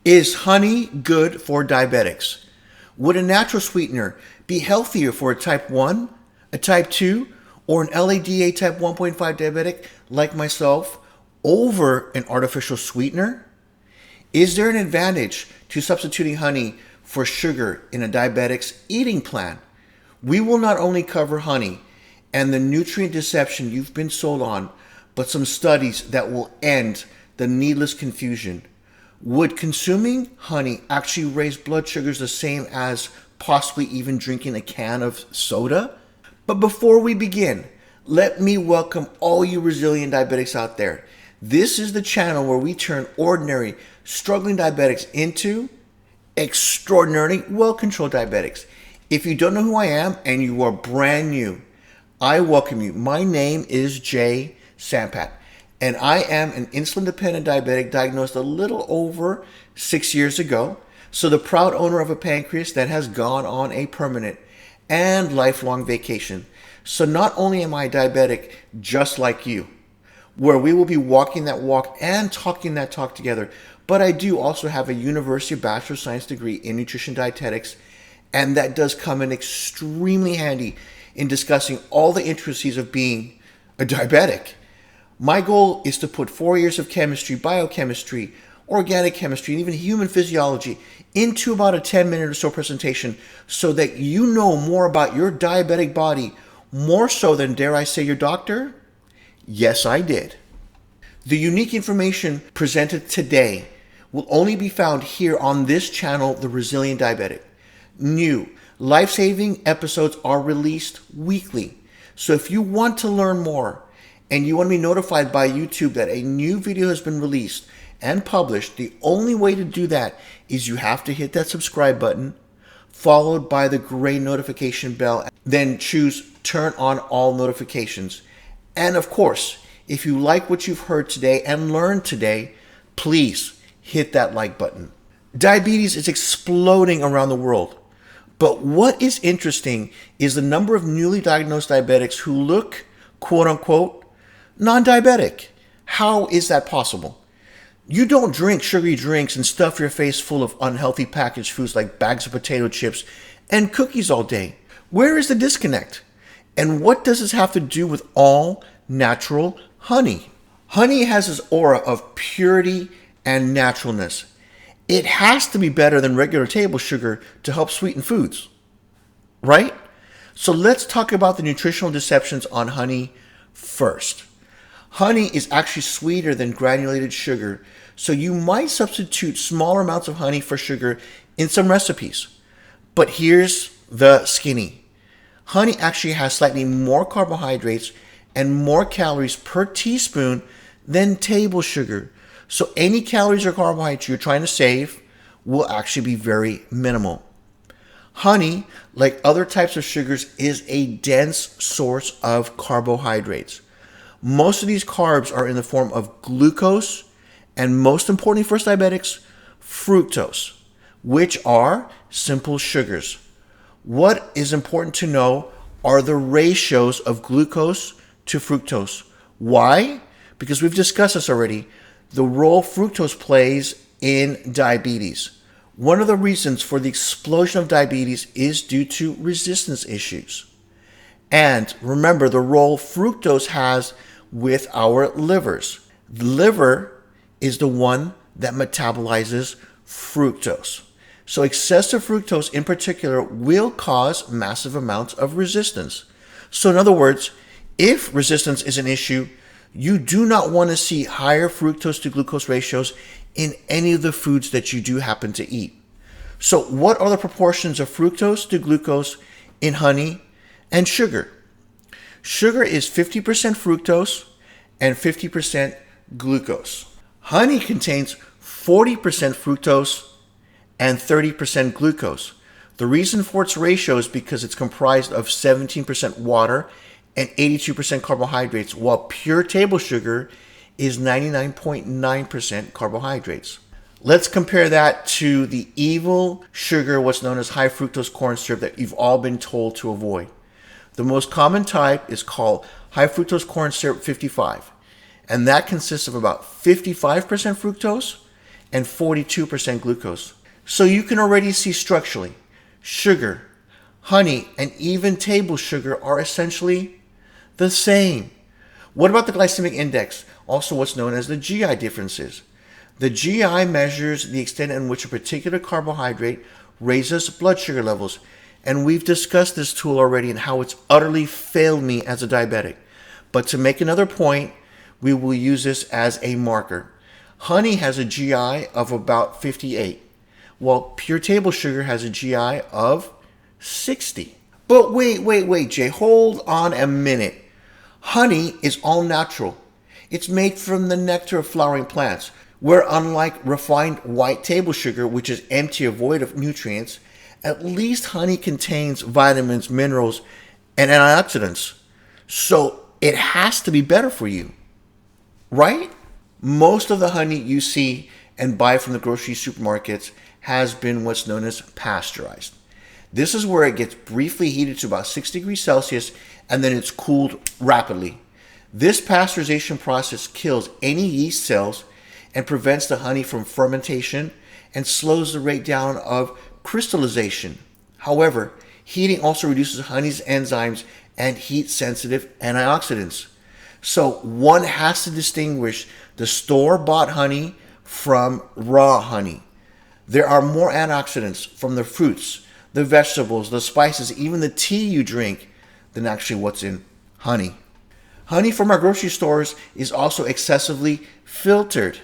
Is honey good for diabetics? Would a natural sweetener be healthier for a type 1, a type 2, or an LADA type 1.5 diabetic like myself over an artificial sweetener? Is there an advantage to substituting honey for sugar in a diabetic's eating plan? We will not only cover honey and the nutrient deception you've been sold on, but some studies that will end the needless confusion. Would consuming honey actually raise blood sugars the same as possibly even drinking a can of soda? But before we begin, let me welcome all you resilient diabetics out there. This is the channel where we turn ordinary, struggling diabetics into extraordinarily well-controlled diabetics. If you don't know who I am and you are brand new, I welcome you. My name is Sampat, and I am an insulin-dependent diabetic diagnosed a little over 6 years ago. So the proud owner of a pancreas that has gone on a permanent and lifelong vacation. So not only am I diabetic just like you, where we will be walking that walk and talking that talk together, but I do also have a University of Bachelor of Science degree in nutrition dietetics, and that does come in extremely handy in discussing all the intricacies of being a diabetic. My goal is to put 4 years of chemistry, biochemistry, organic chemistry, and even human physiology into about a 10-minute or so presentation so that you know more about your diabetic body, more so than, dare I say, your doctor? Yes, I did. The unique information presented today will only be found here on this channel, The Resilient Diabetic. New, life-saving episodes are released weekly. So if you want to learn more and you want to be notified by YouTube that a new video has been released and published, the only way to do that is you have to hit that subscribe button, followed by the gray notification bell, then choose turn on all notifications. And of course, if you like what you've heard today and learned today, please hit that like button. Diabetes is exploding around the world. But what is interesting is the number of newly diagnosed diabetics who look, quote unquote, non-diabetic. How is that possible? You don't drink sugary drinks and stuff your face full of unhealthy packaged foods like bags of potato chips and cookies all day. Where is the disconnect? And what does this have to do with all natural honey? Honey has this aura of purity and naturalness. It has to be better than regular table sugar to help sweeten foods, right? So let's talk about the nutritional deceptions on honey first. Honey is actually sweeter than granulated sugar, so you might substitute smaller amounts of honey for sugar in some recipes. But here's the skinny. Honey actually has slightly more carbohydrates and more calories per teaspoon than table sugar. So any calories or carbohydrates you're trying to save will actually be very minimal. Honey, like other types of sugars, is a dense source of carbohydrates. Most of these carbs are in the form of glucose and, most importantly for us diabetics, fructose, which are simple sugars. What is important to know are the ratios of glucose to fructose. Why? Because we've discussed this already. The role fructose plays in diabetes. One of the reasons for the explosion of diabetes is due to resistance issues. And remember the role fructose has with our livers. The liver is the one that metabolizes fructose. So excessive fructose in particular will cause massive amounts of resistance. So in other words, if resistance is an issue, you do not want to see higher fructose to glucose ratios in any of the foods that you do happen to eat. So what are the proportions of fructose to glucose in honey and sugar? Sugar is 50% fructose and 50% glucose. Honey contains 40% fructose and 30% glucose. The reason for its ratio is because it's comprised of 17% water and 82% carbohydrates, while pure table sugar is 99.9% carbohydrates. Let's compare that to the evil sugar, what's known as high fructose corn syrup that you've all been told to avoid. The most common type is called high fructose corn syrup 55, and that consists of about 55% fructose and 42% glucose. So you can already see structurally, sugar, honey, and even table sugar are essentially the same. What about the glycemic index, also what's known as the GI differences? The GI measures the extent in which a particular carbohydrate raises blood sugar levels, and we've discussed this tool already and how it's utterly failed me as a diabetic. But to make another point, we will use this as a marker. Honey has a GI of about 58, while pure table sugar has a GI of 60. But wait, Jay, hold on a minute. Honey is all natural. It's made from the nectar of flowering plants, where unlike refined white table sugar, which is empty or void of nutrients, at least honey contains vitamins, minerals, and antioxidants. So it has to be better for you, right? Most of the honey you see and buy from the grocery supermarkets has been what's known as pasteurized. This is where it gets briefly heated to about 6 degrees Celsius and then it's cooled rapidly. This pasteurization process kills any yeast cells and prevents the honey from fermentation and slows the rate down of crystallization. However, heating also reduces honey's enzymes and heat-sensitive antioxidants. So one has to distinguish the store-bought honey from raw honey. There are more antioxidants from the fruits, the vegetables, the spices, even the tea you drink than actually what's in honey. Honey from our grocery stores is also excessively filtered.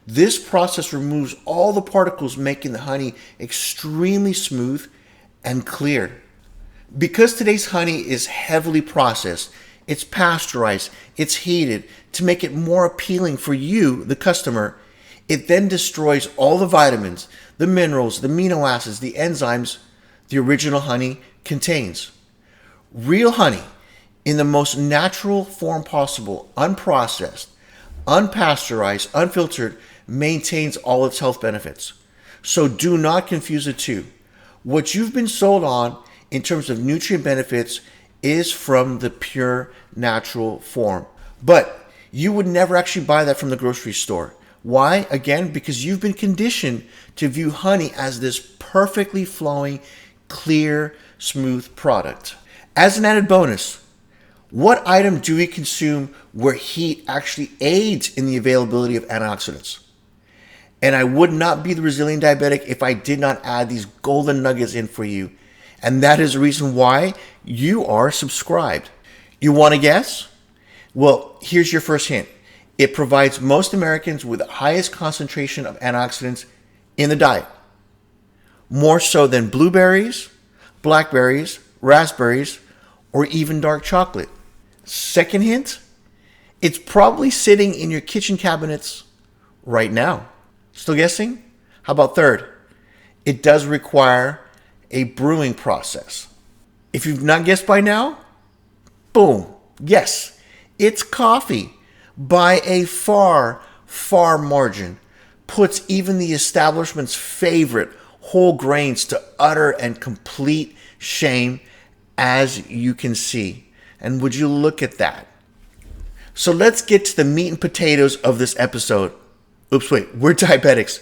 This process removes all the particles, making the honey extremely smooth and clear. Because today's honey is heavily processed, it's pasteurized, it's heated to make it more appealing for you, the customer. It then destroys all the vitamins, the minerals, the amino acids, the enzymes the original honey contains. Real honey, in the most natural form possible, unprocessed, unpasteurized, unfiltered, maintains all its health benefits. So do not confuse the two. What you've been sold on in terms of nutrient benefits is from the pure natural form. But you would never actually buy that from the grocery store. Why? Again, because you've been conditioned to view honey as this perfectly flowing, clear, smooth product. As an added bonus, what item do we consume where heat actually aids in the availability of antioxidants? And I would not be the Resilient Diabetic if I did not add these golden nuggets in for you. And that is the reason why you are subscribed. You want to guess? Well, here's your first hint. It provides most Americans with the highest concentration of antioxidants in the diet. More so than blueberries, blackberries, raspberries, or even dark chocolate. Second hint, it's probably sitting in your kitchen cabinets right now. Still guessing? How about third? It does require a brewing process. If you've not guessed by now, boom, yes, it's coffee by a far margin. Puts even the establishment's favorite whole grains to utter and complete shame, as you can see. And would you look at that? So let's get to the meat and potatoes of this episode. Oops, wait, we're diabetics.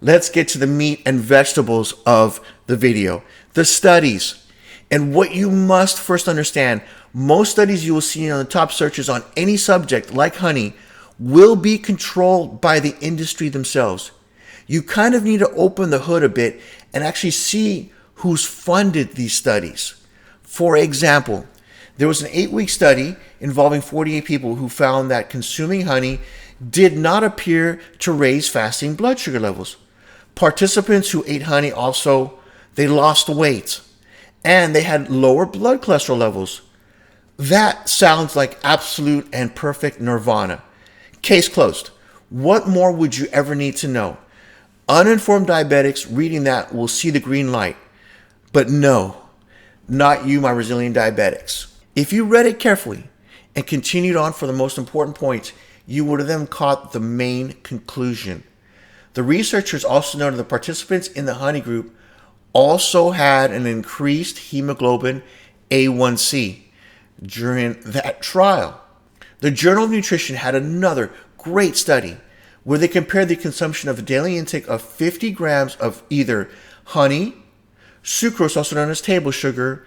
Let's get to the meat and vegetables of the video. The studies. And what you must first understand, most studies you will see on the top searches on any subject like honey will be controlled by the industry themselves. You kind of need to open the hood a bit and actually see who's funded these studies. For example, there was an 8-week study involving 48 people who found that consuming honey did not appear to raise fasting blood sugar levels. Participants who ate honey also, they lost weight and they had lower blood cholesterol levels. That sounds like absolute and perfect nirvana. Case closed. What more would you ever need to know? Uninformed diabetics reading that will see the green light. But no, not you, my Resilient Diabetics. If you read it carefully and continued on for the most important points, you would have then caught the main conclusion. The researchers also noted the participants in the honey group also had an increased hemoglobin A1C during that trial. The Journal of Nutrition had another great study where they compared the consumption of a daily intake of 50 grams of either honey, sucrose, also known as table sugar,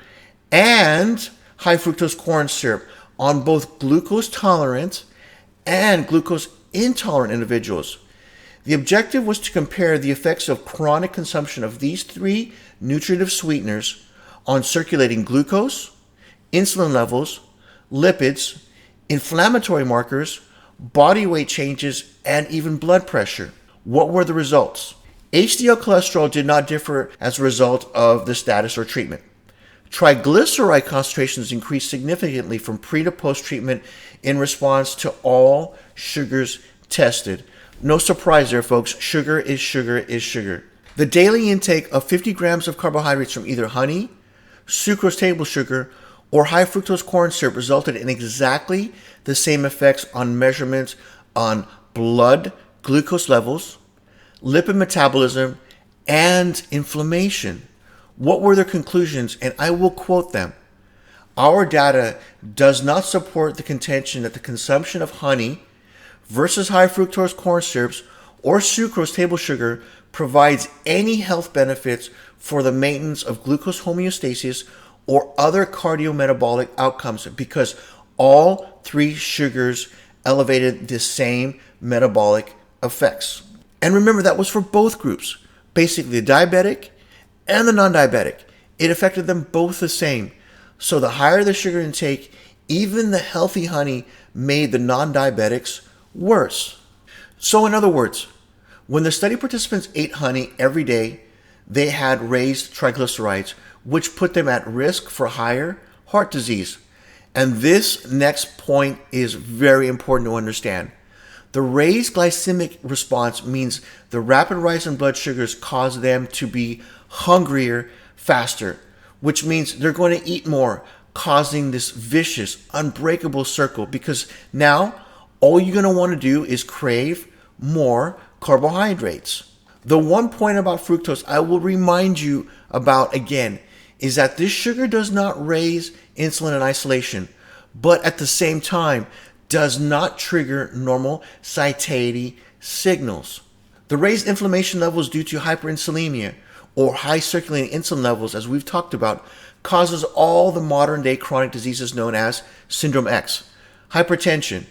and high fructose corn syrup on both glucose tolerant and glucose intolerant individuals. The objective was to compare the effects of chronic consumption of these three nutritive sweeteners on circulating glucose, insulin levels, lipids, inflammatory markers, body weight changes, and even blood pressure. What were the results? HDL cholesterol did not differ as a result of the status or treatment. Triglyceride concentrations increased significantly from pre to post treatment in response to all sugars tested. No surprise there, folks. Sugar is sugar is sugar. The daily intake of 50 grams of carbohydrates from either honey, sucrose table sugar, or high fructose corn syrup resulted in exactly the same effects on measurements on blood glucose levels, lipid metabolism, and inflammation. What were their conclusions? And I will quote them. Our data does not support the contention that the consumption of honey versus high fructose corn syrups or sucrose table sugar provides any health benefits for the maintenance of glucose homeostasis or other cardiometabolic outcomes, because all three sugars elevated the same metabolic effects. And remember, that was for both groups, basically the diabetic and the non-diabetic. It affected them both the same. So the higher the sugar intake, even the healthy honey made the non-diabetics worse. So in other words, when the study participants ate honey every day, they had raised triglycerides, which put them at risk for higher heart disease. And this next point is very important to understand. The raised glycemic response means the rapid rise in blood sugars cause them to be hungrier faster, which means they're going to eat more, causing this vicious, unbreakable circle, because now all you're going to want to do is crave more carbohydrates. The one point about fructose I will remind you about again is that this sugar does not raise insulin in isolation, but at the same time does not trigger normal satiety signals. The raised inflammation levels due to hyperinsulinemia or high circulating insulin levels, as we've talked about, causes all the modern day chronic diseases known as Syndrome X, hypertension,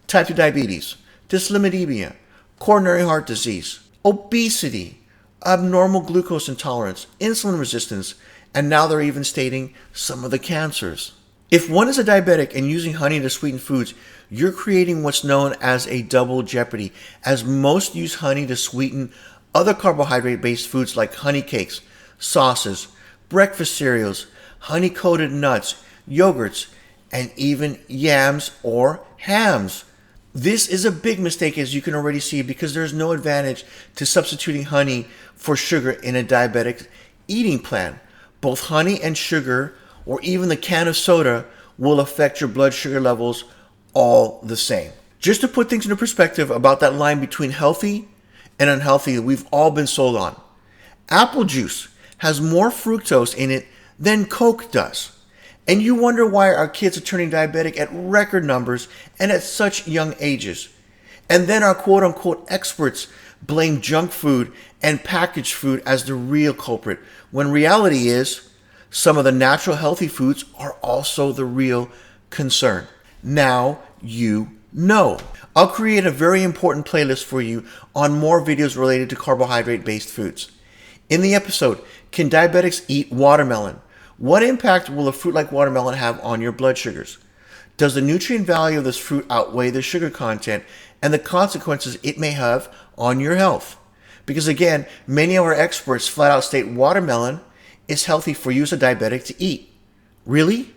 type 2 diabetes, dyslipidemia, coronary heart disease, obesity, abnormal glucose intolerance, insulin resistance, and now they're even stating some of the cancers. If one is a diabetic and using honey to sweeten foods, you're creating what's known as a double jeopardy, as most use honey to sweeten other carbohydrate-based foods like honey cakes, sauces, breakfast cereals, honey-coated nuts, yogurts, and even yams or hams. This is a big mistake, as you can already see, because there's no advantage to substituting honey for sugar in a diabetic eating plan. Both honey and sugar, or even the can of soda, will affect your blood sugar levels all the same. Just to put things into perspective about that line between healthy and unhealthy that we've all been sold on. Apple juice has more fructose in it than Coke does. And you wonder why our kids are turning diabetic at record numbers and at such young ages. And then our quote-unquote experts blame junk food and packaged food as the real culprit, when reality is some of the natural healthy foods are also the real concern. Now you know. I'll create a very important playlist for you on more videos related to carbohydrate-based foods. In the episode, Can Diabetics Eat Watermelon? What impact will a fruit like watermelon have on your blood sugars? Does the nutrient value of this fruit outweigh the sugar content and the consequences it may have on your health? Because again, many of our experts flat out state watermelon is healthy for you as a diabetic to eat. Really?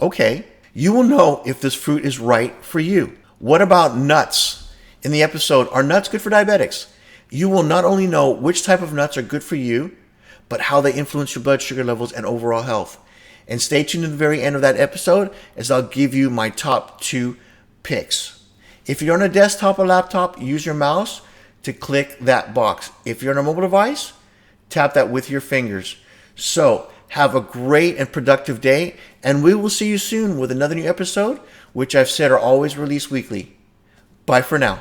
Okay. You will know if this fruit is right for you. What about nuts? In the episode, Are Nuts Good for Diabetics? You will not only know which type of nuts are good for you, but how they influence your blood sugar levels and overall health. And stay tuned to the very end of that episode, as I'll give you my top 2 picks. If you're on a desktop or laptop, use your mouse to click that box. If you're on a mobile device, tap that with your fingers. So, have a great and productive day, and we will see you soon with another new episode, which I've said are always released weekly. Bye for now.